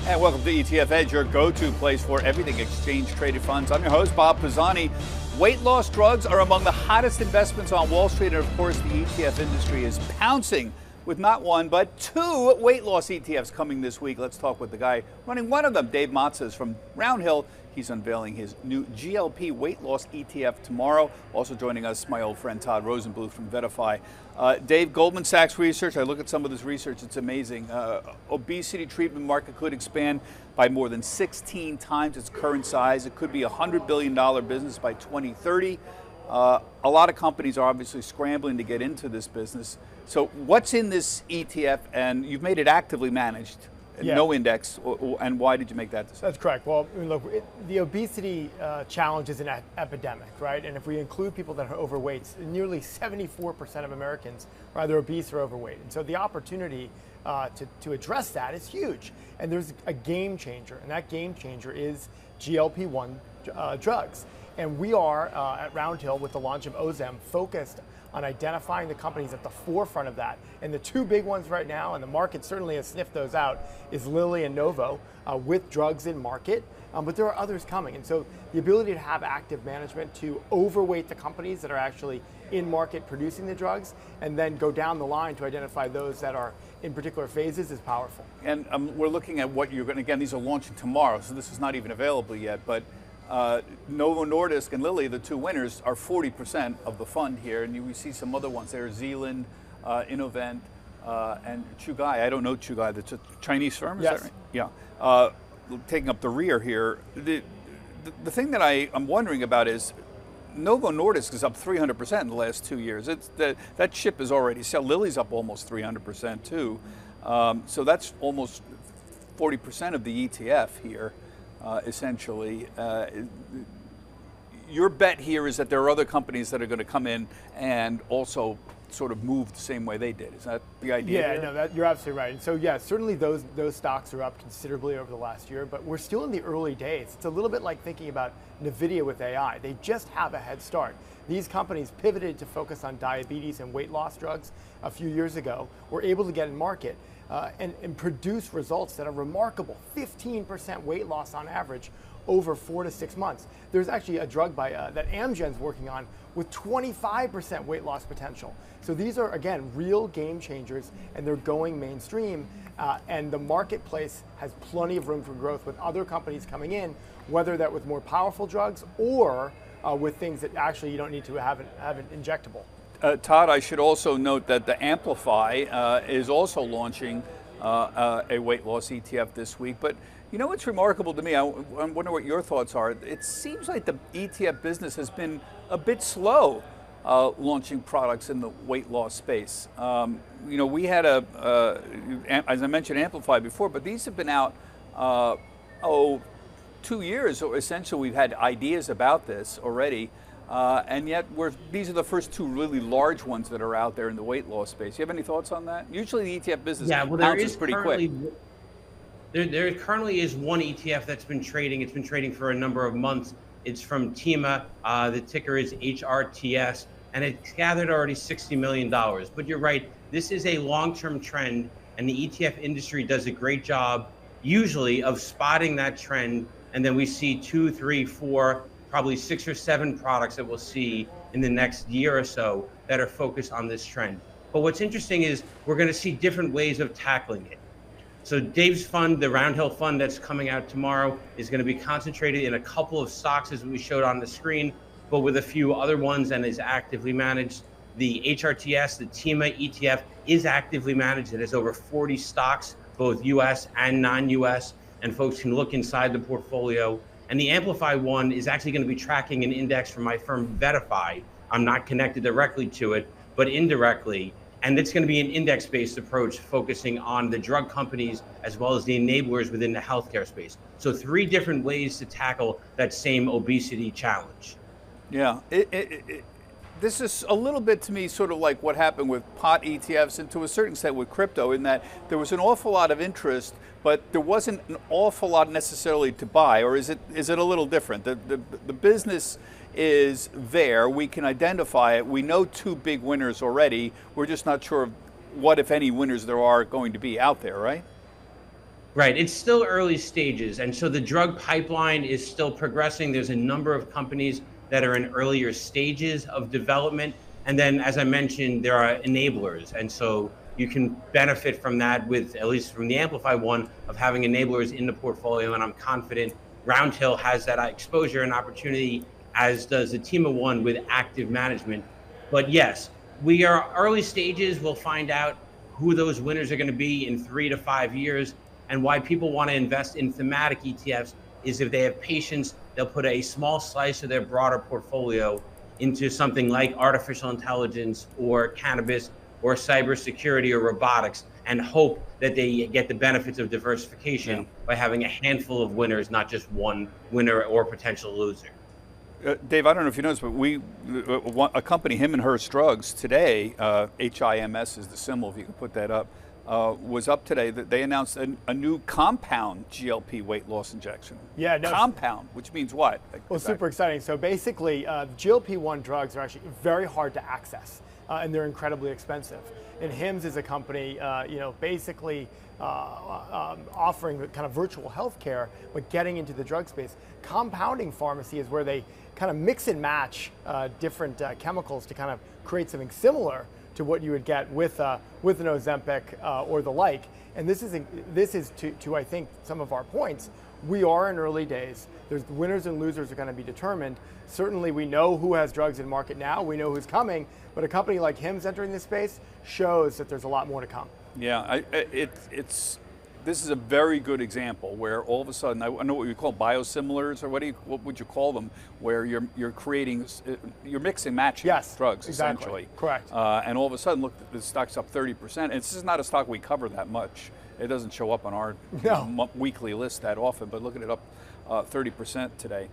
And welcome to ETF Edge, your go-to place for everything exchange-traded funds. I'm your host, Bob Pisani. Weight loss drugs are among the hottest investments on Wall Street, and of course, the ETF industry is pouncing with not one, but two weight loss ETFs coming this week. Let's talk with the guy running one of them, Dave Matzes from Roundhill. He's unveiling his new GLP weight loss ETF tomorrow. Also joining us, my old friend Todd Rosenbluth from Verify. Dave, Goldman Sachs research, I look at some of this research, it's amazing. Obesity treatment market could expand by more than 16 times its current size. It could be a $100 billion business by 2030. A lot of companies are obviously scrambling to get into this business. So what's in this ETF, and you've made it actively managed? Yeah. No index, and why did you make that decision? That's correct. Well, I mean, look, the obesity challenge is an epidemic, right? And if we include people that are overweight, nearly 74% of Americans are either obese or overweight. And so the opportunity to address that is huge. And there's a game changer, and that game changer is GLP-1 drugs. And we are, at Roundhill, with the launch of OZEM, focused on identifying the companies at the forefront of that. And the two big ones right now, and the market certainly has sniffed those out, is Lilly and Novo with drugs in market, but there are others coming. And so the ability to have active management to overweight the companies that are actually in market producing the drugs, and then go down the line to identify those that are in particular phases is powerful. And we're looking at what you're going to, again, these are launching tomorrow, so this is not even available yet, but Novo Nordisk and Lilly, the two winners, are 40% of the fund here, and we see some other ones there, Zealand, Innovent, and Chugai. I don't know Chugai, that's a Chinese firm, is yes. that right? Yeah. Taking up the rear here. The thing that I'm wondering about is Novo Nordisk is up 300% in the last 2 years. That ship is already sailed. Lilly's up almost 300% too. So that's almost 40% of the ETF here. Essentially, your bet here is that there are other companies that are going to come in and also sort of move the same way they did. Is that the idea? Yeah, here? no, you're absolutely right. And so, yeah, certainly those stocks are up considerably over the last year, but we're still in the early days. It's a little bit like thinking about NVIDIA with AI. They just have a head start. These companies pivoted to focus on diabetes and weight loss drugs a few years ago, were able to get in market and produce results that are remarkable. 15% weight loss on average over 4 to 6 months. There's actually a drug that Amgen's working on with 25% weight loss potential. So these are, again, real game changers, and they're going mainstream. And the marketplace has plenty of room for growth with other companies coming in, whether that with more powerful drugs or with things that actually you don't need to have an injectable. Todd, I should also note that the Amplify is also launching a weight loss ETF this week. But you know what's remarkable to me? I wonder what your thoughts are. It seems like the ETF business has been a bit slow launching products in the weight loss space. You know, we had as I mentioned, Amplify before, but these have been out 2 years. So essentially, we've had ideas about this already. And yet, these are the first two really large ones that are out there in the weight loss space. You have any thoughts on that? Usually the ETF business bounces pretty quick. There currently is one ETF that's been trading. It's been trading for a number of months. It's from TEMA. The ticker is HRTS, and it's gathered already $60 million. But you're right, this is a long-term trend, and the ETF industry does a great job, usually, of spotting that trend, and then we see 2, 3, 4, probably 6 or 7 products that we'll see in the next year or so that are focused on this trend. But what's interesting is we're going to see different ways of tackling it. So Dave's fund, the Roundhill fund that's coming out tomorrow, is going to be concentrated in a couple of stocks as we showed on the screen, but with a few other ones, and is actively managed. The HRTS, the TEMA ETF, is actively managed. It has over 40 stocks, both US and non-US, and folks can look inside the portfolio. And the Amplify one is actually going to be tracking an index from my firm Verify. I'm not connected directly to it, but indirectly. And it's going to be an index-based approach focusing on the drug companies as well as the enablers within the healthcare space. So 3 different ways to tackle that same obesity challenge. Yeah, this is a little bit to me sort of like what happened with pot ETFs and to a certain extent with crypto, in that there was an awful lot of interest, but there wasn't an awful lot necessarily to buy. Or is it a little different? The business is there. We can identify it. We know 2 big winners already. We're just not sure what, if any, winners there are going to be out there, right? Right. It's still early stages. And so the drug pipeline is still progressing. There's a number of companies that are in earlier stages of development. And then, as I mentioned, there are enablers. And so you can benefit from that with, at least from the Amplify one, of having enablers in the portfolio. And I'm confident Roundhill has that exposure and opportunity, as does the Tema one with active management. But yes, we are early stages. We'll find out who those winners are going to be in 3 to 5 years. And why people want to invest in thematic ETFs is if they have patience, they'll put a small slice of their broader portfolio into something like artificial intelligence or cannabis or cybersecurity or robotics, and hope that they get the benefits of diversification by having a handful of winners, not just one winner or potential loser. Dave, I don't know if you noticed, but a company, Him and Hers Drugs, today, HIMS is the symbol, if you can put that up, was up today. That they announced a new compound GLP weight loss injection. Yeah, no, compound, which means what? Well, super exciting. So basically, GLP-1 drugs are actually very hard to access, and they're incredibly expensive. And Hims is a company, basically offering kind of virtual healthcare, but getting into the drug space. Compounding pharmacy is where they kind of mix and match different chemicals to kind of create something similar to what you would get with an Ozempic or the like. And this is to I think some of our points. We are in early days. There's winners and losers are going to be determined. Certainly, we know who has drugs in market now. We know who's coming. But a company like Hims entering this space shows that there's a lot more to come. Yeah, this is a very good example where all of a sudden, I know what you call biosimilars, or what would you call them, where you're creating, you're mixing matching drugs, exactly. Essentially. Correct. And all of a sudden, look, the stock's up 30%. And this is not a stock we cover that much. It doesn't show up on our weekly list that often, but look at it up 30% today.